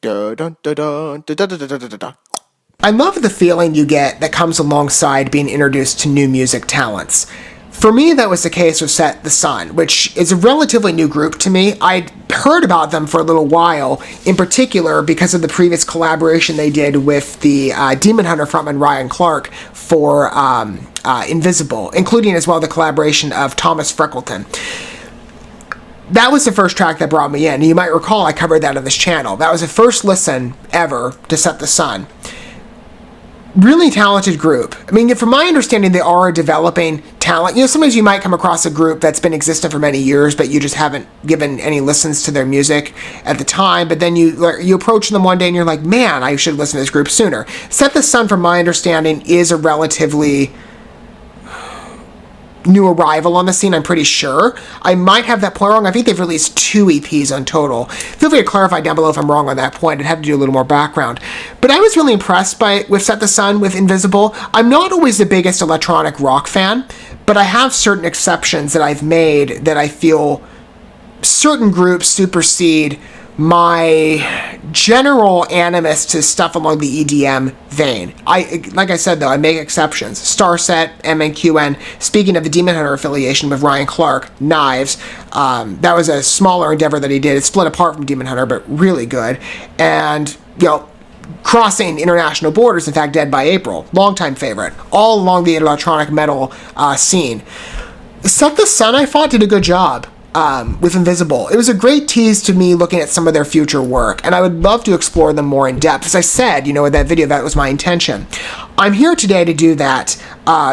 I love the feeling you get that comes alongside being introduced to new music talents. For me, that was the case with Set the Sun, which is a relatively new group to me. I'd heard about them for a little while, in particular because of the previous collaboration they did with the Demon Hunter frontman Ryan Clark for Invisible, including as well the collaboration of Thomas Freckleton. That was the first track that brought me in. You might recall I covered that on this channel. That was the first listen ever to Set the Sun. Really talented group. I mean, from my understanding, they are developing talent. You know, sometimes you might come across a group that's been existent for many years, but you just haven't given any listens to their music at the time. But then you approach them one day and you're like, man, I should listen to this group sooner. Set the Sun, from my understanding, is a relatively new arrival on the scene, I'm pretty sure. I might have that point wrong. I think they've released 2 EPs on total. Feel free to clarify down below if I'm wrong on that point. I'd have to do a little more background. But I was really impressed with Set the Sun, with Invisible. I'm not always the biggest electronic rock fan, but I have certain exceptions that I've made that I feel certain groups supersede my general animus to stuff along the EDM vein. Like I said, though, I make exceptions. Starset, MNQN. Speaking of the Demon Hunter affiliation with Ryan Clark, Knives, that was a smaller endeavor that he did. It split apart from Demon Hunter, but really good. And, you know, crossing international borders, in fact, Dead by April, longtime favorite, all along the electronic metal scene. Set the Sun, I thought, did a good job with Invisible. It was a great tease to me looking at some of their future work, and I would love to explore them more in depth. As I said, you know, in that video, that was my intention. I'm here today to do that.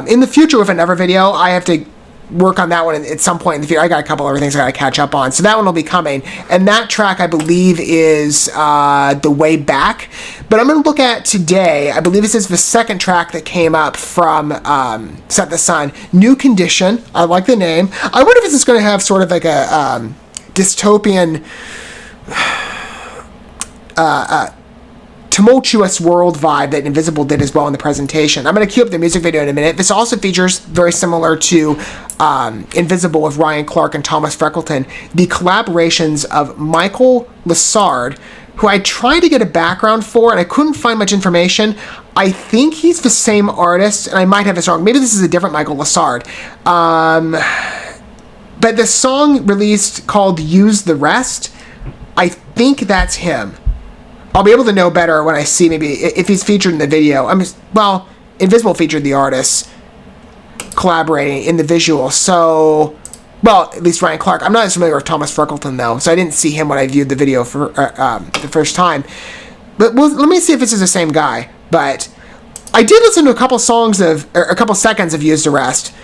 In the future, with another video, I have to work on that one at some point in the future. I got a couple other things I got to catch up on, so that one will be coming. And that track, I believe, is The Way Back. But I'm going to look at today, I believe this is the second track that came up from Set the Sun, New Condition. I like the name. I wonder if this is going to have sort of like a dystopian, tumultuous world vibe that Invisible did as well in the presentation. I'm going to cue up the music video in a minute. This also features, very similar to Invisible with Ryan Clark and Thomas Freckleton, the collaborations of Michael Lessard, who I tried to get a background for and I couldn't find much information. I think he's the same artist, and I might have this wrong. Maybe this is a different Michael Lessard. But the song released called Use the Rest, I think that's him. I'll be able to know better when I see maybe if he's featured in the video. Well, Invisible featured the artists collaborating in the visual, so, well, at least Ryan Clark. I'm not as familiar with Thomas Freckleton, though, so I didn't see him when I viewed the video for the first time. But let me see if this is the same guy. But I did listen to a couple seconds of Use the Rest.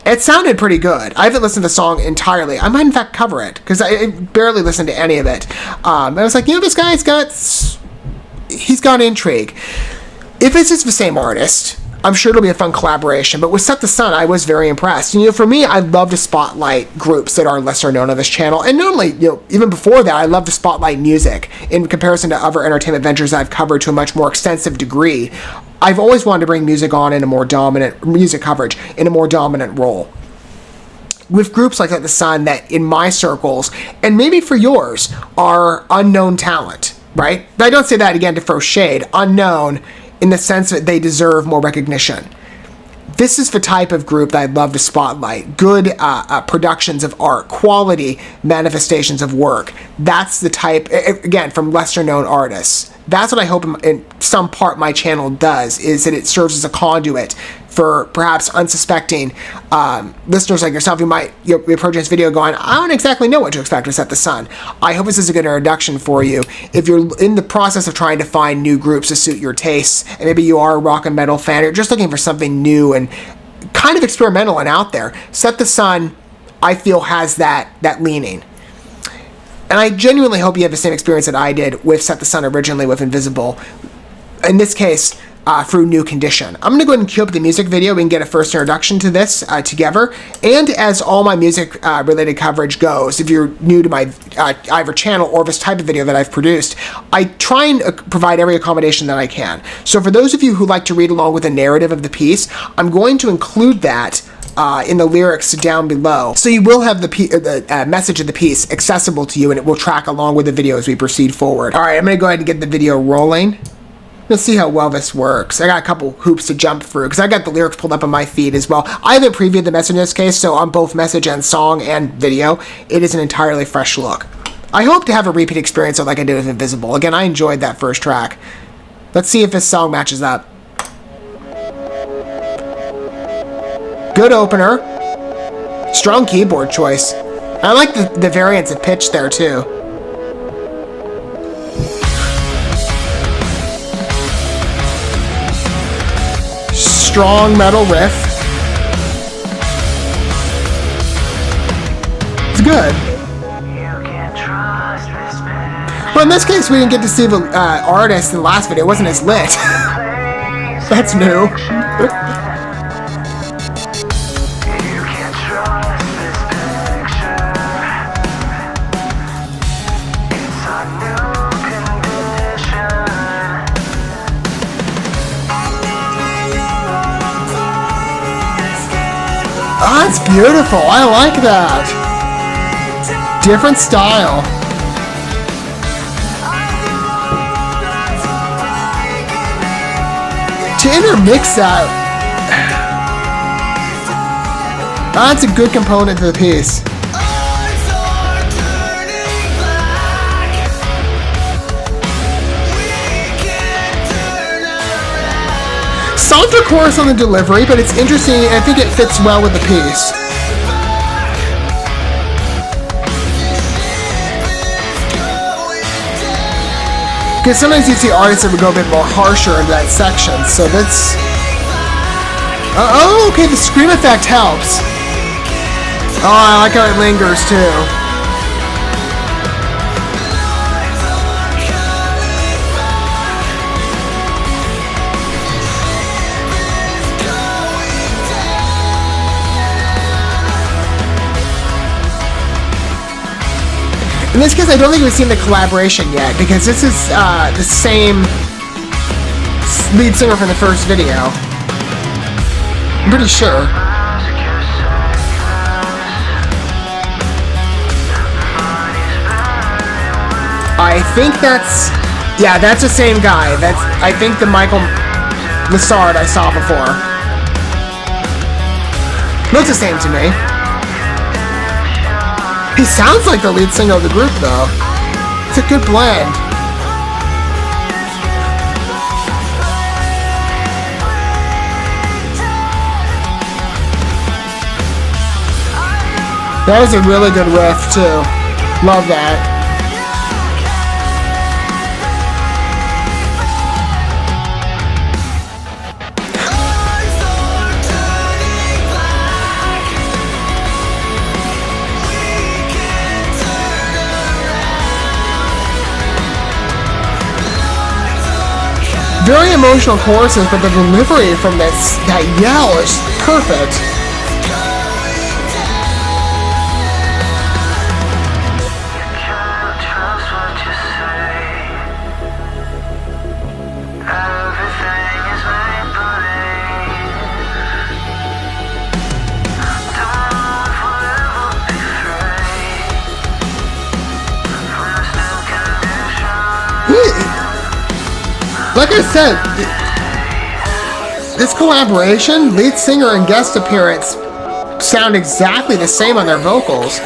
It sounded pretty good. I haven't listened to the song entirely. I might, in fact, cover it, because I barely listened to any of it. I was like, you know, this guy's he's got intrigue. If it's just the same artist, I'm sure it'll be a fun collaboration. But with Set the Sun, I was very impressed. And, you know, for me, I love to spotlight groups that are lesser known on this channel. And normally, you know, even before that, I love to spotlight music in comparison to other entertainment ventures I've covered to a much more extensive degree. I've always wanted to bring music on in a more dominant, music coverage in a more dominant role. With groups like the Sun that in my circles, and maybe for yours, are unknown talent, right? But I don't say that again to throw shade. Unknown in the sense that they deserve more recognition. This is the type of group that I'd love to spotlight. Good productions of art, quality manifestations of work. That's the type, again, from lesser known artists. That's what I hope in some part my channel does, is that it serves as a conduit for perhaps unsuspecting listeners like yourself who might be approaching this video going, I don't exactly know what to expect with Set the Sun. I hope this is a good introduction for you. If you're in the process of trying to find new groups to suit your tastes, and maybe you are a rock and metal fan, or you're just looking for something new and kind of experimental and out there, Set the Sun, I feel, has that leaning. And I genuinely hope you have the same experience that I did with Set the Sun originally with Invisible. In this case, through New Condition. I'm going to go ahead and cue up the music video. We can get a first introduction to this together. And as all my music related coverage goes, if you're new to my either channel or this type of video that I've produced, I try and provide every accommodation that I can. So for those of you who like to read along with the narrative of the piece, I'm going to include that in the lyrics down below. So you will have the message of the piece accessible to you, and it will track along with the video as we proceed forward. All right, I'm going to go ahead and get the video rolling. Let's see how well this works. I got a couple hoops to jump through because I got the lyrics pulled up on my feed as well. I haven't previewed the message in this case, so on both message and song and video, it is an entirely fresh look. I hope to have a repeat experience like I did with Invisible. Again, I enjoyed that first track. Let's see if this song matches up. Good opener. Strong keyboard choice. I like the variance of pitch there too. Strong metal riff. It's good. Well, in this case, we didn't get to see the artist in the last video. It wasn't as lit. That's new. Oh, that's beautiful. I like that. Different style. To intermix that, that's a good component to the piece. Softer chorus on the delivery, but it's interesting, and I think it fits well with the piece. Because sometimes you see artists that would go a bit more harsher into that section, so that's... oh, okay, the scream effect helps. Oh, I like how it lingers, too. In this case, I don't think we've seen the collaboration yet, because this is the same lead singer from the first video. I'm pretty sure. I think that's... yeah, that's the same guy. That's, I think, the Michael Lessard I saw before. Looks the same to me. He sounds like the lead singer of the group, though. It's a good blend. That was a really good riff, too. Love that. Very emotional choruses, but the delivery from that yell is perfect. Like I said, this collaboration, lead singer and guest appearance, sound exactly the same on their vocals.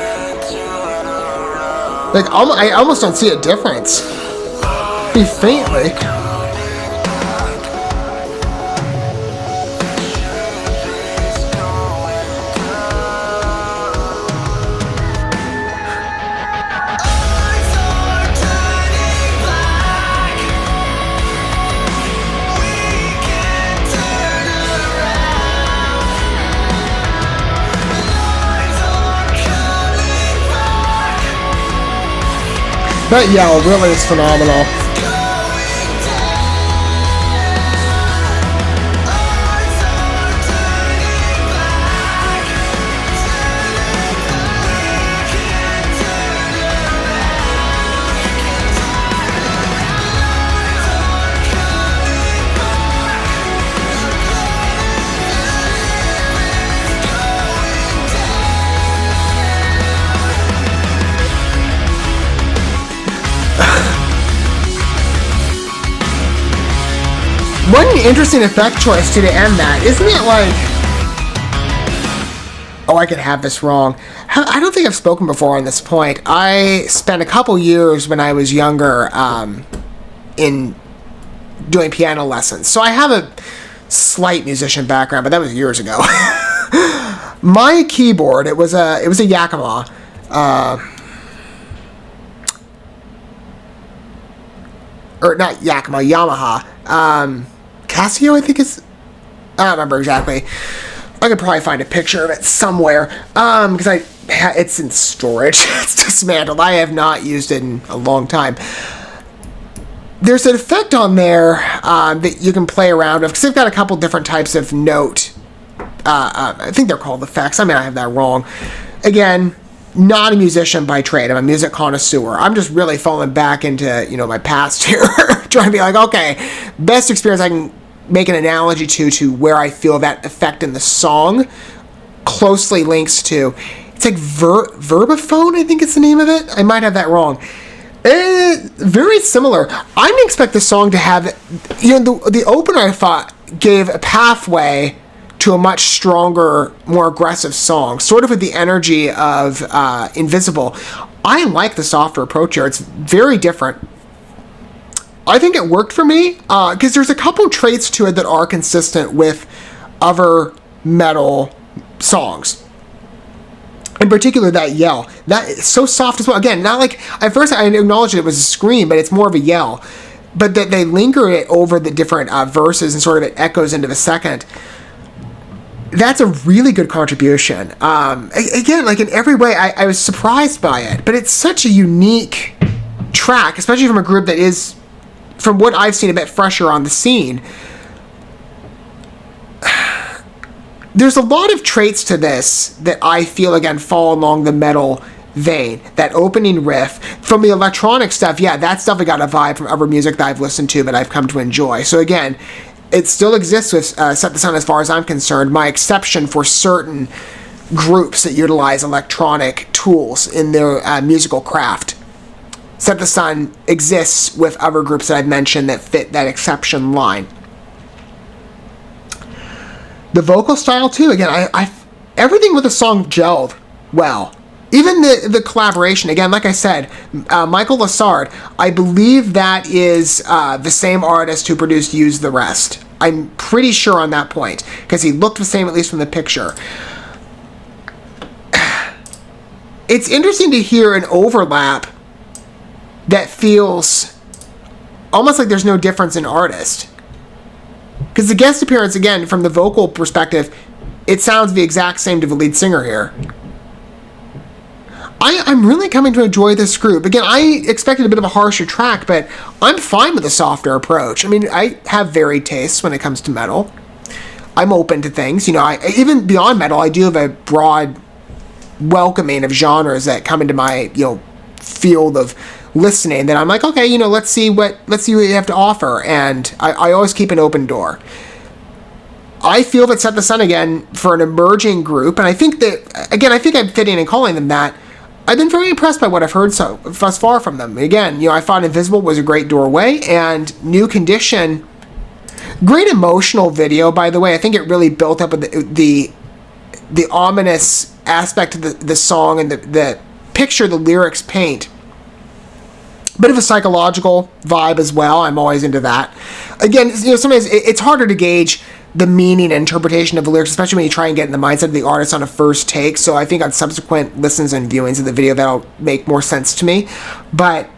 Like, I almost don't see a difference. Be faintly. That yell really is phenomenal. What an interesting effect choice to end that. Isn't it like... Oh, I could have this wrong. I don't think I've spoken before on this point. I spent a couple years when I was younger in doing piano lessons. So I have a slight musician background, but that was years ago. My keyboard, it was a Yakima. Or not Yakima, Yamaha. Casio, I think is... I don't remember exactly. I could probably find a picture of it somewhere. Because it's in storage. It's dismantled. I have not used it in a long time. There's an effect on there that you can play around with. Because they've got a couple different types of note. I think they're called effects. I mean, I have that wrong. Again, not a musician by trade. I'm a music connoisseur. I'm just really falling back into, my past here. Trying to be like, okay, best experience I can make an analogy to where I feel that effect in the song closely links to. It's like Verbophone, I think it's the name of it. I might have that wrong. Very similar. I didn't expect the song to have, the opener I thought gave a pathway to a much stronger, more aggressive song, sort of with the energy of Invisible. I like the softer approach here. It's very different. I think it worked for me, because there's a couple traits to it that are consistent with other metal songs. In particular, that yell. That is so soft as well. Again, not like, at first I acknowledged it was a scream, but it's more of a yell. But that they linger it over the different verses and sort of it echoes into the second. That's a really good contribution. Again, like in every way, I was surprised by it. But it's such a unique track, especially from a group that is, from what I've seen, a bit fresher on the scene. There's a lot of traits to this that I feel, again, fall along the metal vein. That opening riff. From the electronic stuff, yeah, that's definitely got a vibe from other music that I've listened to, but I've come to enjoy. So again, it still exists with Set the Sun as far as I'm concerned. My exception for certain groups that utilize electronic tools in their musical craft. Set the Sun exists with other groups that I've mentioned that fit that exception line. The vocal style too, again, I everything with the song gelled well. Even the collaboration, again, like I said, Michael Lessard, I believe that is the same artist who produced Use the Rest. I'm pretty sure on that point, because he looked the same, at least from the picture. It's interesting to hear an overlap that feels almost like there's no difference in artist. Because the guest appearance, again, from the vocal perspective, it sounds the exact same to the lead singer here. I'm really coming to enjoy this group. Again, I expected a bit of a harsher track, but I'm fine with a softer approach. I mean, I have varied tastes when it comes to metal. I'm open to things. Even beyond metal, I do have a broad welcoming of genres that come into my, field of listening that I'm like, okay, let's see what you have to offer. And I always keep an open door. I feel that Set the Sun, again, for an emerging group, and I think that, again, I think I'm fitting in calling them that, I've been very impressed by what I've heard thus far from them. Again, I thought Invisible was a great doorway, and New Condition, great emotional video, by the way. I think it really built up with the ominous aspect of the song and the picture the lyrics paint. Bit of a psychological vibe as well. I'm always into that. Again, sometimes it's harder to gauge the meaning and interpretation of the lyrics, especially when you try and get in the mindset of the artist on a first take. So I think on subsequent listens and viewings of the video, that'll make more sense to me. But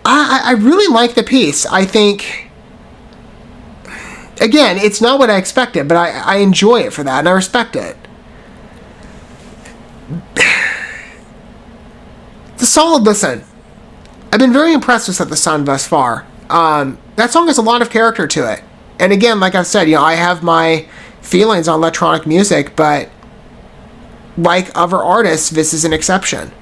I really like the piece. I think, again, it's not what I expected, but I enjoy it for that, and I respect it. It's a solid listen. I've been very impressed with Set the Sun thus far. That song has a lot of character to it. And again, like I've said, I have my feelings on electronic music, but like other artists, this is an exception.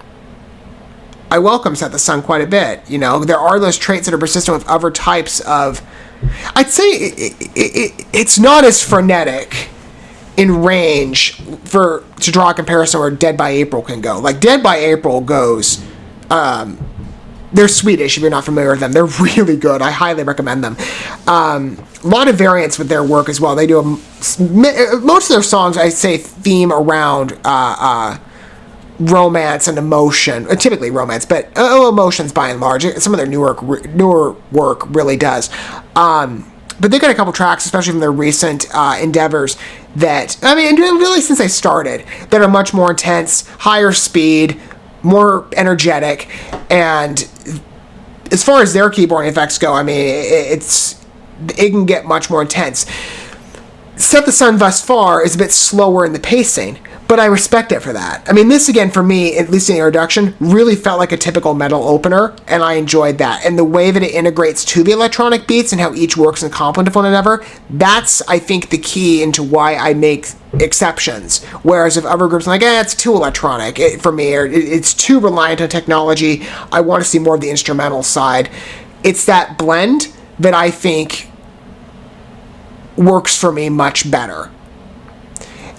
I welcome Set the Sun quite a bit. There are those traits that are persistent with other types of... I'd say it's not as frenetic in range to draw a comparison where Dead by April can go. Like, Dead by April goes... They're Swedish, if you're not familiar with them. They're really good. I highly recommend them. A lot of variants with their work as well. They do most of their songs, I say, theme around romance and emotion. Typically romance, but emotions by and large. Some of their newer work really does. But they got a couple tracks, especially from their recent endeavors, that, I mean, really since they started, that are much more intense, higher speed, more energetic, and as far as their keyboard effects go, I mean, it can get much more intense. Set the Sun thus far is a bit slower in the pacing, but I respect it for that. I mean, this again, for me, at least in the introduction, really felt like a typical metal opener, and I enjoyed that. And the way that it integrates to the electronic beats and how each works in complement of one another, that's, I think, the key into why I make exceptions. Whereas if other groups are like, it's too electronic for me, or it's too reliant on technology, I want to see more of the instrumental side. It's that blend that I think works for me much better,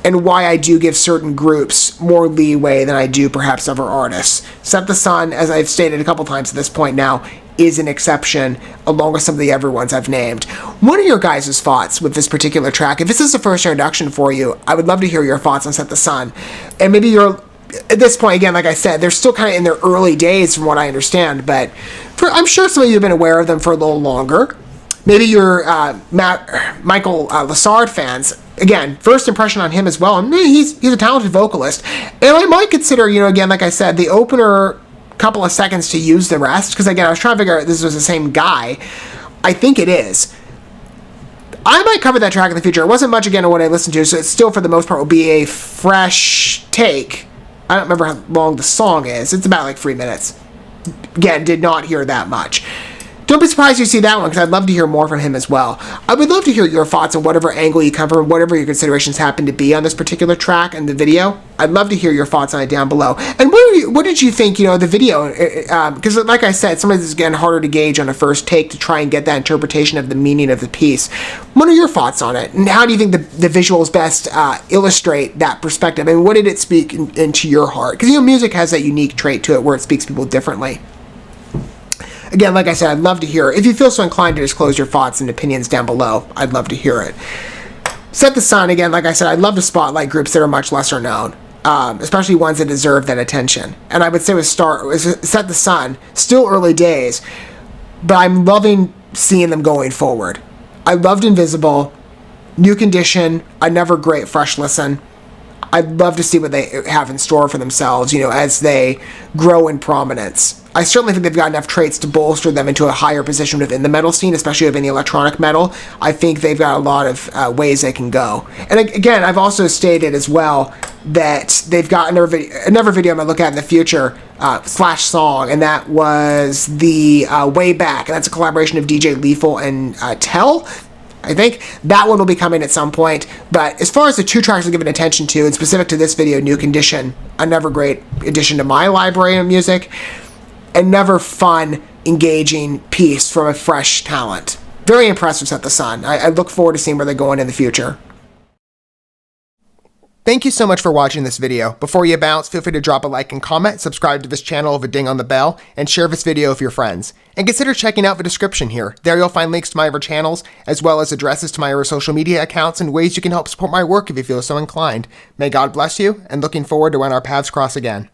and why I do give certain groups more leeway than I do perhaps other artists. Set the Sun, as I've stated a couple times at this point now, is an exception, along with some of the other ones I've named. What are your guys' thoughts with this particular track? If this is the first introduction for you, I would love to hear your thoughts on Set the Sun. And maybe you're, at this point, again, like I said, they're still kind of in their early days from what I understand, but I'm sure some of you have been aware of them for a little longer. Maybe you're Michael Lessard fans. Again, first impression on him as well. I mean, he's a talented vocalist. And I might consider, again, like I said, the opener couple of seconds to Use the Rest. Because, again, I was trying to figure out if this was the same guy. I think it is. I might cover that track in the future. It wasn't much, again, of what I listened to, so it still, for the most part, will be a fresh take. I don't remember how long the song is. It's about, 3 minutes. Again, did not hear that much. Don't be surprised you see that one, because I'd love to hear more from him as well. I would love to hear your thoughts on whatever angle you come from, whatever your considerations happen to be on this particular track and the video. I'd love to hear your thoughts on it down below. And what did you think, the video? Because like I said, sometimes it's getting harder to gauge on a first take to try and get that interpretation of the meaning of the piece. What are your thoughts on it? And how do you think the visuals best illustrate that perspective? I mean, what did it speak into your heart? Because, music has that unique trait to it where it speaks to people differently. Again, like I said, I'd love to hear it. If you feel so inclined to disclose your thoughts and opinions down below, I'd love to hear it. Set the Sun, again, like I said, I'd love to spotlight groups that are much lesser known, especially ones that deserve that attention. And I would say with Set the Sun, still early days, but I'm loving seeing them going forward. I loved Invisible, New Condition, another great fresh listen. I'd love to see what they have in store for themselves, as they grow in prominence. I certainly think they've got enough traits to bolster them into a higher position within the metal scene, especially within the electronic metal. I think they've got a lot of ways they can go. And again, I've also stated as well that they've got another video I'm going to look at in the future, /song, and that was the Way Back. And that's a collaboration of DJ Lethal and Tell. I think that one will be coming at some point. But as far as the two tracks I'm giving attention to, and specific to this video, New Condition, another great addition to my library of music. Another fun, engaging piece from a fresh talent. Very impressive, Set the Sun. I look forward to seeing where they're going in the future. Thank you so much for watching this video. Before you bounce, feel free to drop a like and comment, subscribe to this channel with a ding on the bell, and share this video with your friends. And consider checking out the description here. There you'll find links to my other channels, as well as addresses to my other social media accounts and ways you can help support my work if you feel so inclined. May God bless you, and looking forward to when our paths cross again.